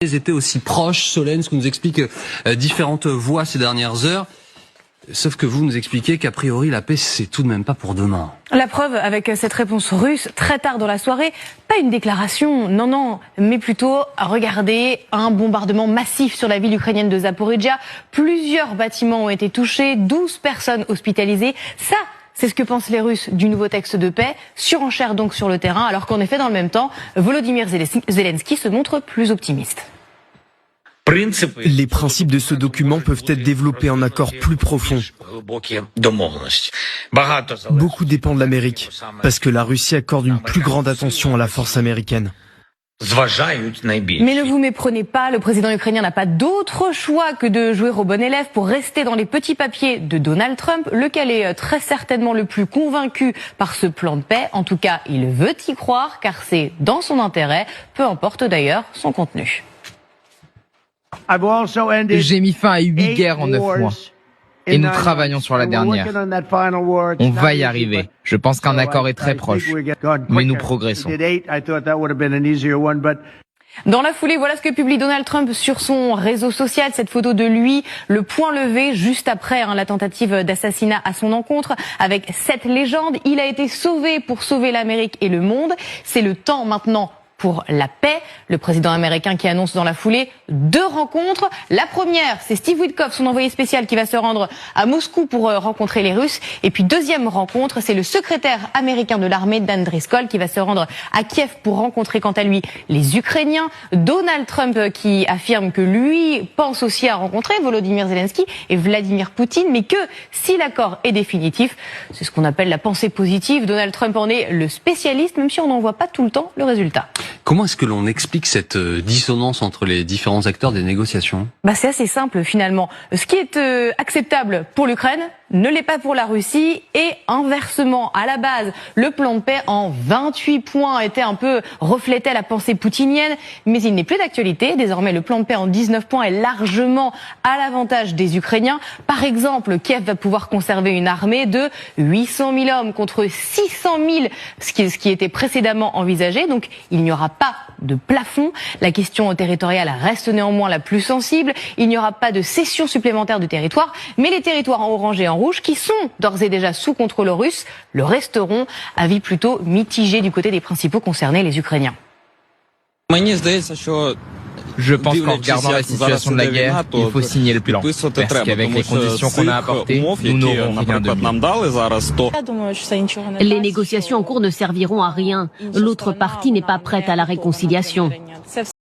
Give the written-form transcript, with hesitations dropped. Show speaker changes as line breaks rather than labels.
étaient aussi proches, Solène, ce que nous expliquent différentes voix ces dernières heures. Sauf que vous nous expliquez qu'a priori la paix c'est tout de même pas pour demain.
La preuve avec cette réponse russe très tard dans la soirée, pas une déclaration, non, mais plutôt, regardez, un bombardement massif sur la ville ukrainienne de Zaporijia. Plusieurs bâtiments ont été touchés, 12 personnes hospitalisées. Ça, c'est ce que pensent les Russes du nouveau texte de paix, surenchère donc sur le terrain, alors qu'en effet, dans le même temps, Volodymyr Zelensky se montre plus optimiste.
Les principes de ce document peuvent être développés en accord plus profond. Beaucoup dépend de l'Amérique, parce que la Russie accorde une plus grande attention à la force américaine.
Mais ne vous méprenez pas, le président ukrainien n'a pas d'autre choix que de jouer au bon élève pour rester dans les petits papiers de Donald Trump, lequel est très certainement le plus convaincu par ce plan de paix. En tout cas, il veut y croire, car c'est dans son intérêt, peu importe d'ailleurs son contenu.
J'ai mis fin à 8 guerres en 9 mois. Et nous travaillons sur la dernière. On va y arriver. Je pense qu'un accord est très proche. Mais nous progressons.
Dans la foulée, voilà ce que publie Donald Trump sur son réseau social. Cette photo de lui, le poing levé, juste après la tentative d'assassinat à son encontre, avec cette légende. Il a été sauvé pour sauver l'Amérique et le monde. C'est le temps maintenant pour la paix. Le président américain qui annonce dans la foulée 2 rencontres. La première, c'est Steve Witkoff, son envoyé spécial, qui va se rendre à Moscou pour rencontrer les Russes. Et puis deuxième rencontre, c'est le secrétaire américain de l'armée, Dan Driscoll, qui va se rendre à Kiev pour rencontrer quant à lui les Ukrainiens. Donald Trump qui affirme que lui pense aussi à rencontrer Volodymyr Zelensky et Vladimir Poutine, mais que si l'accord est définitif, c'est ce qu'on appelle la pensée positive. Donald Trump en est le spécialiste, même si on n'en voit pas tout le temps le résultat.
Comment est-ce que l'on explique cette dissonance entre les différents acteurs des négociations ?
C'est assez simple finalement. Ce qui est acceptable pour l'Ukraine ne l'est pas pour la Russie et inversement. À la base, le plan de paix en 28 points était un peu reflétait la pensée poutinienne, mais il n'est plus d'actualité. Désormais, le plan de paix en 19 points est largement à l'avantage des Ukrainiens. Par exemple, Kiev va pouvoir conserver une armée de 800 000 hommes contre 600 000, ce qui était précédemment envisagé. Donc, il n'y aura pas de plafond. La question territoriale reste néanmoins la plus sensible. Il n'y aura pas de cession supplémentaire de territoire, mais les territoires en orange et en rouge, qui sont d'ores et déjà sous contrôle russe, le resteront. Avis plutôt mitigé du côté des principaux concernés, les Ukrainiens.
Je pense qu'en regardant la situation de la guerre, il faut signer le plan. Parce qu'avec les conditions qu'on a apportées, nous n'aurons rien de mieux.
Les négociations en cours ne serviront à rien. L'autre partie n'est pas prête à la réconciliation.